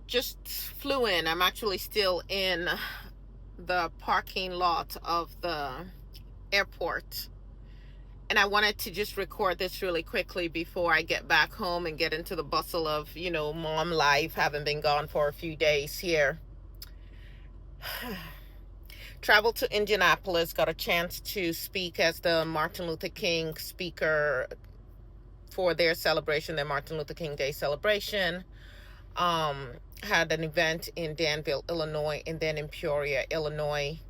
just flew in. I'm actually still in the parking lot of the airport. And I wanted to just record this really quickly before I get back home and get into the bustle of, mom life, having been gone for a few days here. Traveled to Indianapolis, got a chance to speak as the Martin Luther King speaker for their celebration, their Martin Luther King Day celebration. Had an event in Danville, Illinois, and then in Peoria, Illinois,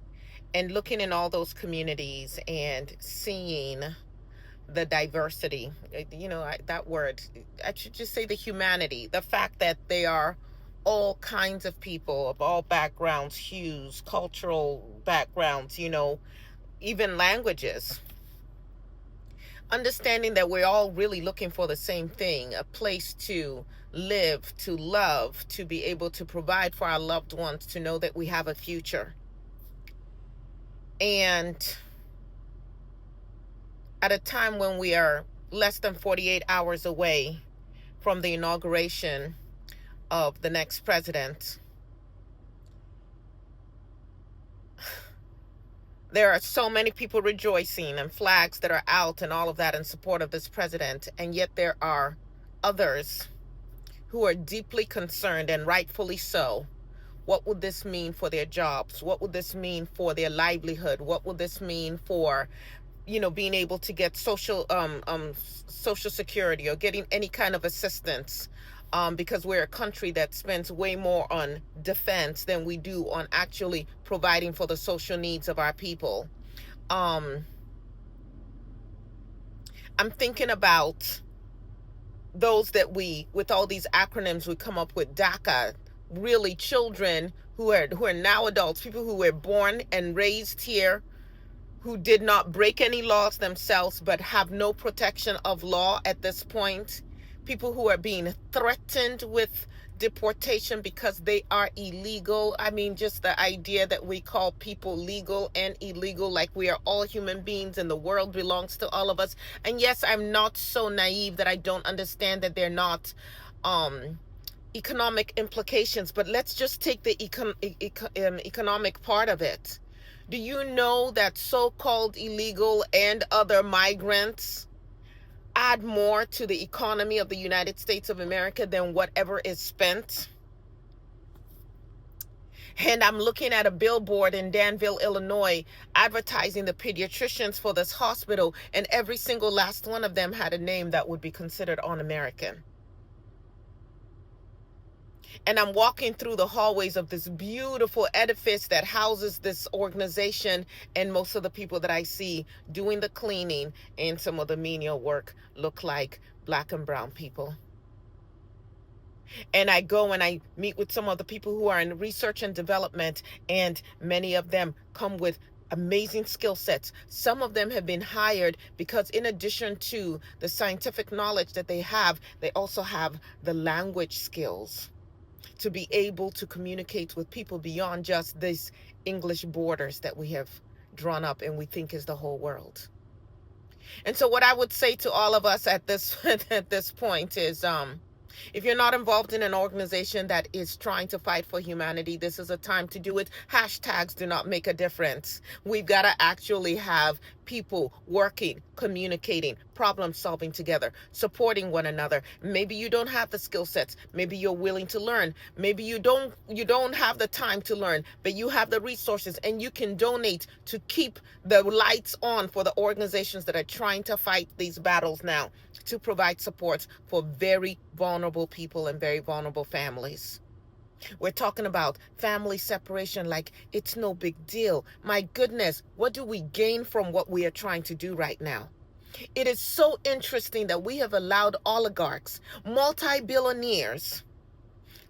and looking in all those communities and seeing the diversity, that word, I should just say the humanity, the fact that they are all kinds of people of all backgrounds, hues, cultural backgrounds, even languages. Understanding that we're all really looking for the same thing, a place to live, to love, to be able to provide for our loved ones, to know that we have a future. And at a time when we are less than 48 hours away from the inauguration of the next president, there are so many people rejoicing and flags that are out and all of that in support of this president. And yet there are others who are deeply concerned, and rightfully so. What would this mean for their jobs? What would this mean for their livelihood? What would this mean for, being able to get social security or getting any kind of assistance? Because we're a country that spends way more on defense than we do on actually providing for the social needs of our people. I'm thinking about those that with all these acronyms, we come up with DACA, really children who are now adults, people who were born and raised here, who did not break any laws themselves, but have no protection of law at this point. People who are being threatened with deportation because they are illegal. I mean, just the idea that we call people legal and illegal, like we are all human beings and the world belongs to all of us. And yes, I'm not so naive that I don't understand that they're not economic implications, but let's just take the economic part of it. Do you know that so-called illegal and other migrants add more to the economy of the United States of America than whatever is spent? And I'm looking at a billboard in Danville, Illinois, advertising the pediatricians for this hospital, and every single last one of them had a name that would be considered un-American. And I'm walking through the hallways of this beautiful edifice that houses this organization, and most of the people that I see doing the cleaning and some of the menial work look like Black and brown people. And I go and I meet with some of the people who are in research and development, and many of them come with amazing skill sets. Some of them have been hired because in addition to the scientific knowledge that they also have the language skills to be able to communicate with people beyond just these English borders that we have drawn up and we think is the whole world. And so what I would say to all of us at this point is, if you're not involved in an organization that is trying to fight for humanity, this is a time to do it. Hashtags do not make a difference. We've got to actually have people working, communicating, problem solving together, supporting one another. Maybe you don't have the skill sets. Maybe you're willing to learn. Maybe you don't have the time to learn, but you have the resources and you can donate to keep the lights on for the organizations that are trying to fight these battles now, to provide support for very vulnerable people and very vulnerable families. We're talking about family separation like it's no big deal. My goodness, what do we gain from what we are trying to do right now? It is so interesting that we have allowed oligarchs, multi-billionaires,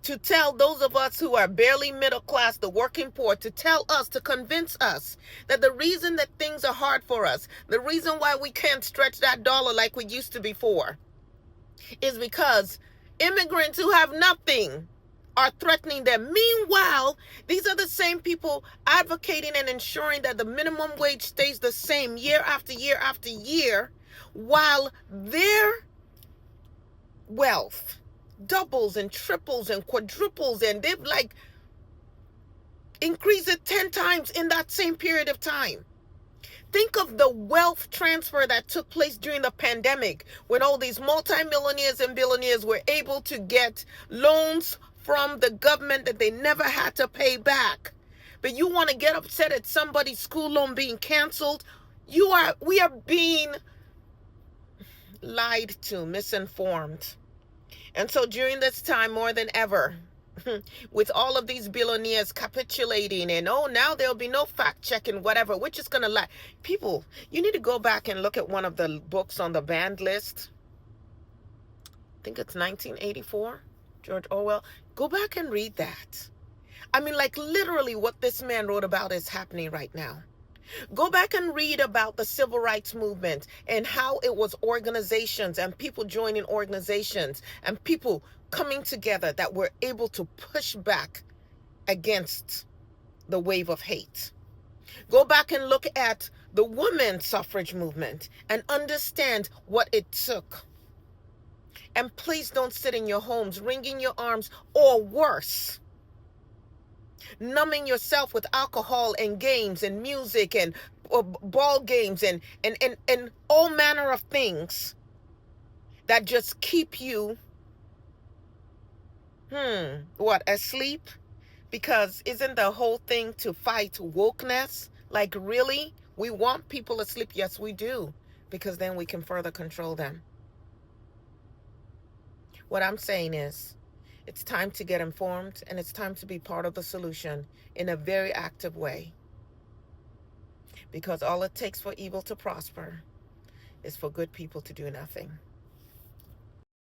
to tell those of us who are barely middle class, the working poor, to tell us, to convince us that the reason that things are hard for us, the reason why we can't stretch that dollar like we used to before, is because immigrants who have nothing are threatening them. Meanwhile, these are the same people advocating and ensuring that the minimum wage stays the same year after year after year, while their wealth, doubles and triples and quadruples, and they've like increased it 10 times in that same period of time. Think of the wealth transfer that took place during the pandemic when all these multimillionaires and billionaires were able to get loans from the government that they never had to pay back. But you want to get upset at somebody's school loan being canceled? We are being lied to, misinformed. And so during this time, more than ever, with all of these billionaires capitulating and, oh, now there'll be no fact checking, whatever, we're just going to lie. People, you need to go back and look at one of the books on the banned list. I think it's 1984, George Orwell. Go back and read that. I mean, like literally what this man wrote about is happening right now. Go back and read about the civil rights movement and how it was organizations and people joining organizations and people coming together that were able to push back against the wave of hate. Go back and look at the women's suffrage movement and understand what it took. And please don't sit in your homes wringing your arms, or worse, numbing yourself with alcohol and games and music and ball games and all manner of things that just keep you asleep. Because isn't the whole thing to fight wokeness? Like, really? We want people asleep? Yes, we do, because then we can further control them. What I'm saying is, it's time to get informed, and it's time to be part of the solution in a very active way. Because all it takes for evil to prosper is for good people to do nothing.